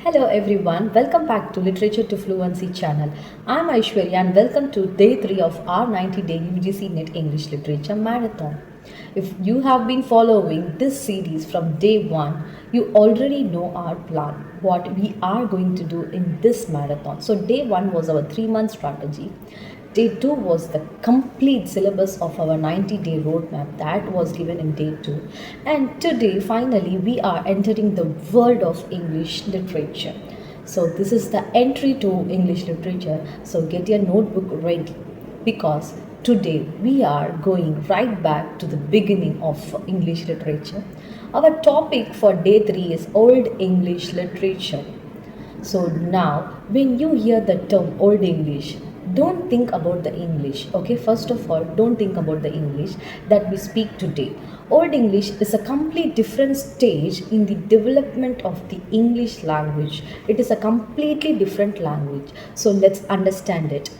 Hello everyone, welcome back to Literature to Fluency channel. I'm Aishwarya and welcome to day 3 of our 90-day UGC Net English Literature Marathon. If you have been following this series from day 1, you already know our plan, what we are going to do in this marathon. So day 1 was our 3-month strategy. Day 2 was the complete syllabus of our 90-day roadmap that was given in day 2. And today, finally, we are entering the world of English literature. So, this is the entry to English literature. So, get your notebook ready because today we are going right back to the beginning of English literature. Our topic for day 3 is Old English literature. So now, when you hear the term Old English, don't think about the English, okay? First of all, don't think about the English that we speak today. Old English is a complete different stage in the development of the English language. It is a completely different language. So let's understand it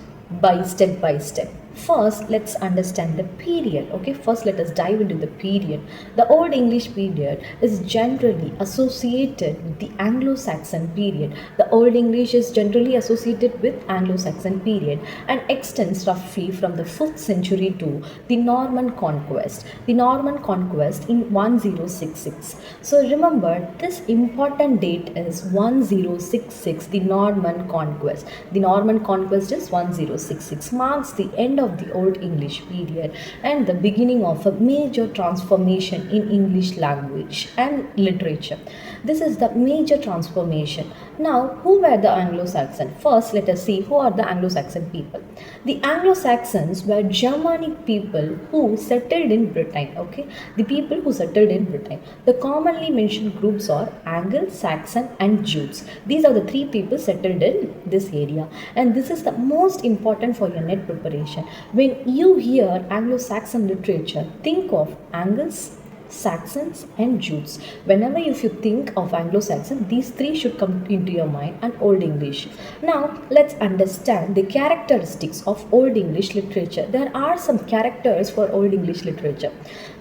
by step. First, let's understand the period. Okay, first let us dive into the period. The Old English period is generally associated with the Anglo-Saxon period. The Old English is generally associated with Anglo-Saxon period and extends roughly from the 5th century to the Norman conquest. The Norman conquest in 1066. So remember, this important date is 1066, the Norman conquest. The Norman conquest is 1066, marks the end of the Old English period and the beginning of a major transformation in English language and literature. This is the major transformation. Now, who were the Anglo-Saxon? First, let us see who are the Anglo-Saxon people. The Anglo-Saxons were Germanic people who settled in Britain. Okay, the people who settled in Britain. The commonly mentioned groups are Anglo-Saxon and Jutes. These are the three people settled in this area, and this is the most important for your net preparation. When you hear Anglo-Saxon literature, think of Angles, Saxons and Jutes. Whenever if you think of Anglo-Saxon, these three should come into your mind and Old English. Now let's understand the characteristics of Old English literature. There are some characters for Old English literature.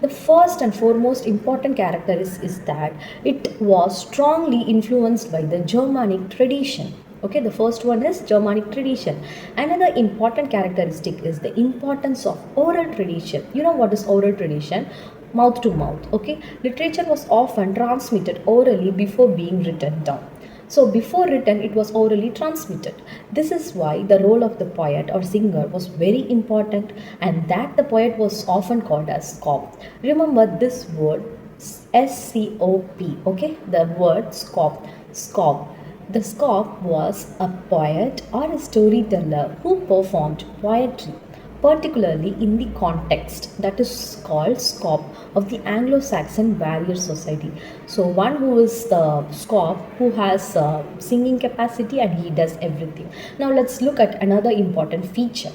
The first and foremost important character is that it was strongly influenced by the Germanic tradition. Okay, the first one is Germanic tradition. Another important characteristic is the importance of oral tradition. You know what is oral tradition? Mouth to mouth. Okay, literature was often transmitted orally before being written down. So before written, it was orally transmitted. This is why the role of the poet or singer was very important, and that the poet was often called as scop. Remember this word, SCOP. Okay, the word scop. Scop. The scop was a poet or a storyteller who performed poetry, particularly in the context that is called scop of the Anglo-Saxon warrior society. So one who is the scop who has singing capacity and he does everything. Now let's look at another important feature.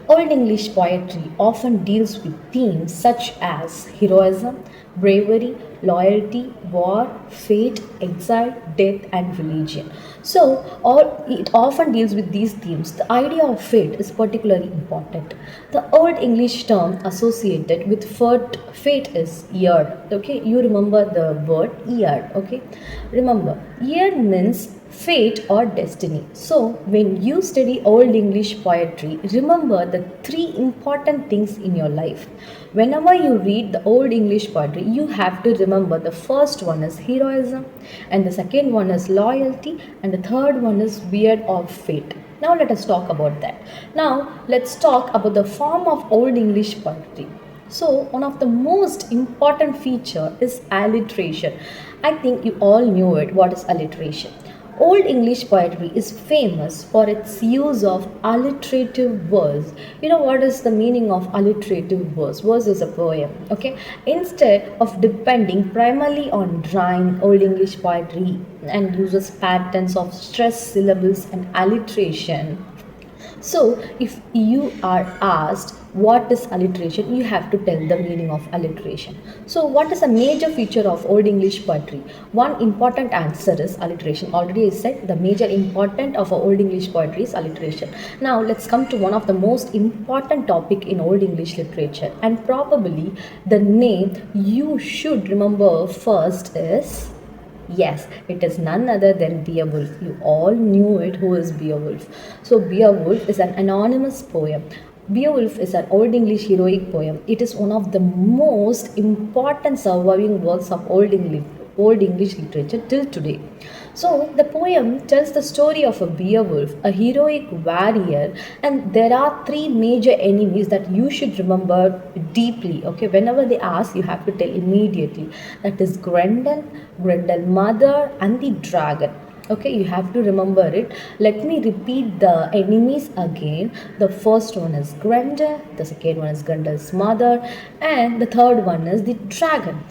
Old English poetry often deals with themes such as heroism, bravery, loyalty, war, fate, exile, death, and religion. So, it often deals with these themes. The idea of fate is particularly important. The Old English term associated with fate is yeard. Okay, you remember the word yeard. Okay, remember, yeard means fate or destiny. So, when you study Old English poetry, remember the three important things in your life. Whenever you read the Old English poetry, you have to remember the first one is heroism, and the second one is loyalty, and the third one is weird or fate. Now, let us talk about that. Now, let's talk about the form of Old English poetry. So, one of the most important feature is alliteration. I think you all knew it. What is alliteration? Old English poetry is famous for its use of alliterative verse. You know what is the meaning of alliterative verse? Verse is a poem, okay? Instead of depending primarily on rhyme, Old English poetry and uses patterns of stressed syllables and alliteration. So, if you are asked what is alliteration, you have to tell the meaning of alliteration. So, what is a major feature of Old English poetry? One important answer is alliteration. Already I said the major important of Old English poetry is alliteration. Now, let's come to one of the most important topic in Old English literature, and probably the name you should remember first is Yes, it is none other than Beowulf. You all knew it. Who is Beowulf? So, Beowulf is an anonymous poem. Beowulf is an Old English heroic poem. It is one of the most important surviving works of Old English literature till today. So, the poem tells the story of a Beowulf, a heroic warrior, and there are three major enemies that you should remember deeply. Okay, whenever they ask, you have to tell immediately. That is Grendel, Grendel mother, and the dragon. Okay, you have to remember it. Let me repeat the enemies again. The first one is Grendel, the second one is Grendel's mother, and the third one is the dragon.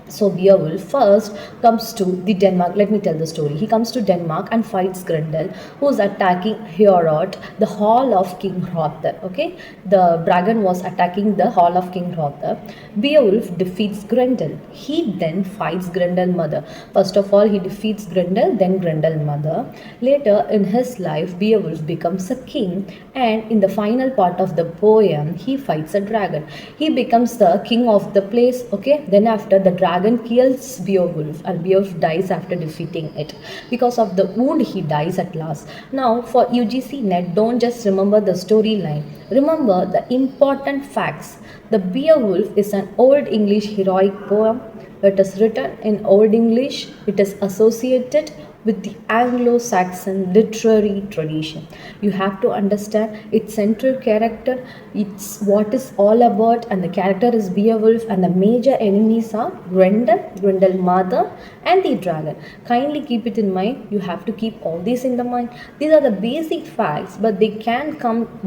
So Beowulf first comes to the Denmark. Let me tell the story. He comes to Denmark and fights Grendel, who is attacking Heorot, the hall of King Hrothgar. Okay, the dragon was attacking the hall of King Hrothgar. Beowulf defeats Grendel. He then fights Grendel mother. First of all, he defeats Grendel, then Grendel mother. Later in his life, Beowulf becomes a king, and in the final part of the poem, he fights a dragon. He becomes the king of the place. Okay, then after the dragon kills Beowulf, and Beowulf dies after defeating it. Because of the wound, he dies at last. Now, for UGC Net, don't just remember the storyline. Remember the important facts. The Beowulf is an Old English heroic poem. It is written in Old English. It is associated with the Anglo-Saxon literary tradition. You have to understand its central character, it's what is all about, and the character is Beowulf, and the major enemies are Grendel, Grendel mother, and the dragon. Kindly keep it in mind. You have to keep all these in the mind. These are the basic facts, but they can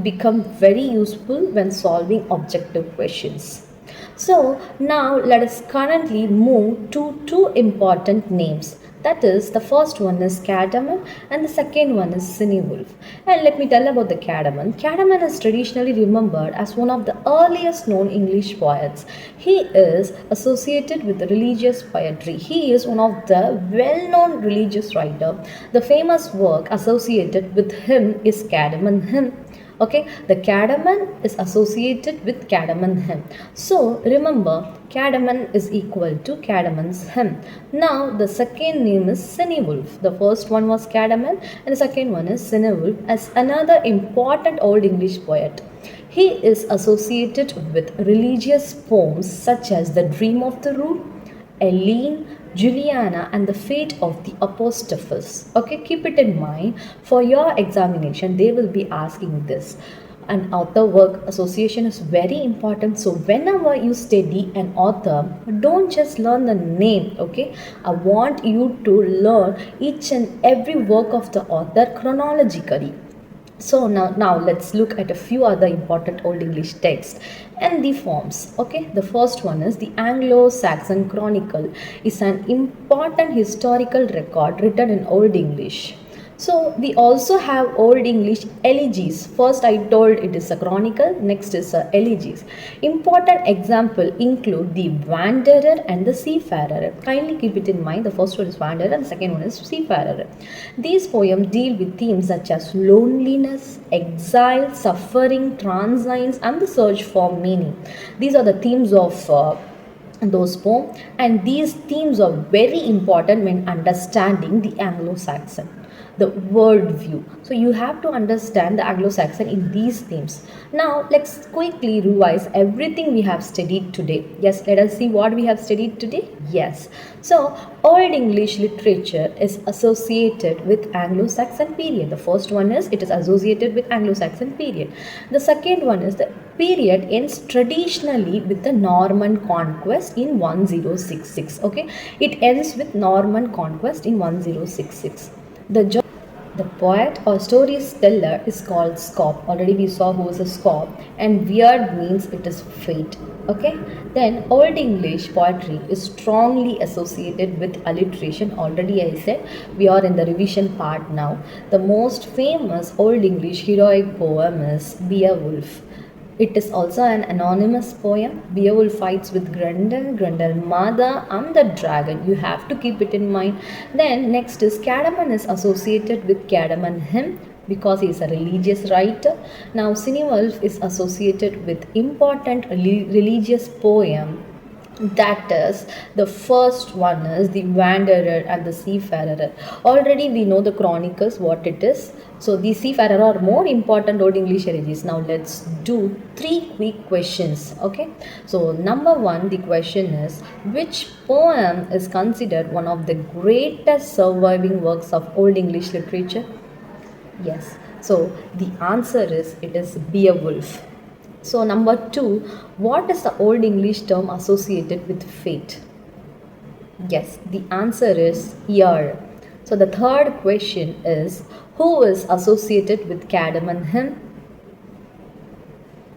become very useful when solving objective questions. So now let us currently move to two important names. That is, the first one is Cardamon and the second one is Cinewolf. And let me tell about the Cardamon. Cardamon is traditionally remembered as one of the earliest known English poets. He is associated with religious poetry. He is one of the well-known religious writer. The famous work associated with him is Cardamon Hymn. Okay, the cardamom is associated with cardamom hymn. So remember, cardamom is equal to cardamon's hymn. Now the second name is Cinewolf. The first one was cardamom and the second one is Cinewolf as another important Old English poet. He is associated with religious poems such as The Dream of the Rood, Eileen, Juliana, and the fate of the Apostophis. Okay, keep it in mind. For your examination, they will be asking this. An author work association is very important. So, whenever you study an author, don't just learn the name. Okay, I want you to learn each and every work of the author chronologically. So now let's look at a few other important Old English texts and the forms. Okay, the first one is the Anglo-Saxon Chronicle. Is an important historical record written in Old English. So we also have Old English elegies. First I told it is a chronicle, next is elegies. Important example include the Wanderer and the Seafarer. Kindly keep it in mind, the first one is Wanderer and the second one is Seafarer. These poems deal with themes such as loneliness, exile, suffering, transience and the search for meaning. These are the themes of those poems, and these themes are very important when understanding the Anglo-Saxon, the world view. So you have to understand the Anglo-Saxon in these themes. Now let's quickly revise everything we have studied today. Yes, let us see what we have studied today. Yes, so Old English literature is associated with Anglo-Saxon period. The first one is it is associated with Anglo-Saxon period. The second one is the period ends traditionally with the Norman conquest in 1066. Okay, it ends with Norman conquest in 1066. The poet or storyteller is called Scop. Already we saw who is a Scop, and weird means it is fate. Okay, then Old English poetry is strongly associated with alliteration. Already I said we are in the revision part now. The most famous Old English heroic poem is Beowulf. It is also an anonymous poem. Beowulf fights with Grendel, Grendel mother and the dragon. You have to keep it in mind. Then next is Cardamon is associated with Cardamon hymn because he is a religious writer. Now Cinewolf is associated with important religious poem That is, the first one is the wanderer and the seafarer. Already we know the chronicles what it is. So the seafarer are more important old English heritages. Now let's do three quick questions. Okay. So number one, the question is, which poem is considered one of the greatest surviving works of old English literature? Yes. So the answer is it is Beowulf. So number two, what is the old English term associated with fate? Yes, the answer is year. So the third question is, who is associated with cardamom hymn?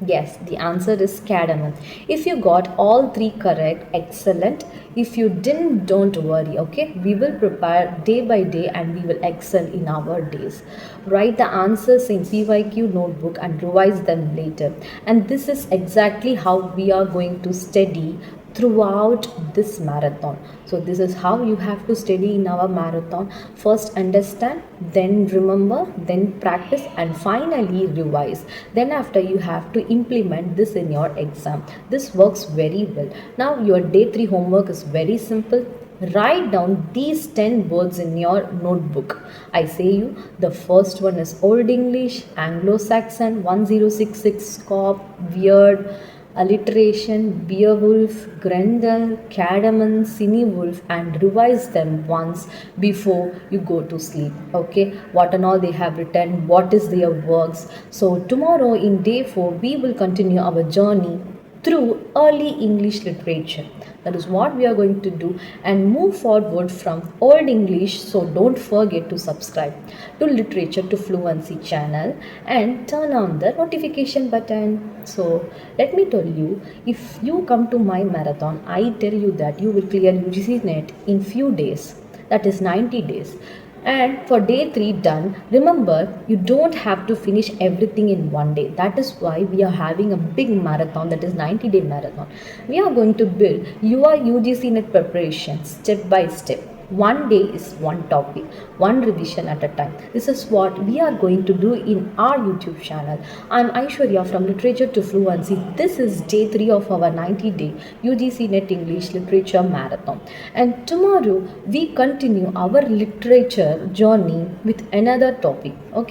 Yes, the answer is cardamom. If you got all three correct, excellent. If you didn't, don't worry, okay? We will prepare day by day and we will excel in our days. Write the answers in PYQ notebook and revise them later. And this is exactly how we are going to study throughout this marathon. So this is how you have to study in our marathon. First understand, then remember, then practice, and finally revise. Then after you have to implement this in your exam. This works very well. Now your day 3 homework is very simple. Write down these 10 words in your notebook. I say you, the first one is Old English, Anglo-Saxon, 1066, Scop, Weird, alliteration, Beowulf, Grendel, Cardamom, Cinewolf, and revise them once before you go to sleep. Okay, what and all they have written, what is their works. So tomorrow in day 4 we will continue our journey through early English literature. That is what we are going to do and move forward from Old English. So don't forget to subscribe to Literature to Fluency channel and turn on the notification button. So let me tell you, if you come to my marathon, I tell you that you will clear UGC Net in few days. That is 90 days. And for day 3 done, remember you don't have to finish everything in one day. That is why we are having a big marathon, that is 90-day marathon. We are going to build your UGC Net preparation step by step. One day is one topic, one revision at a time. This is what we are going to do in our YouTube channel. I'm Aishwarya from Literature to Fluency. This is day 3 of our 90-day UGC Net English Literature Marathon. And tomorrow we continue our literature journey with another topic. Okay.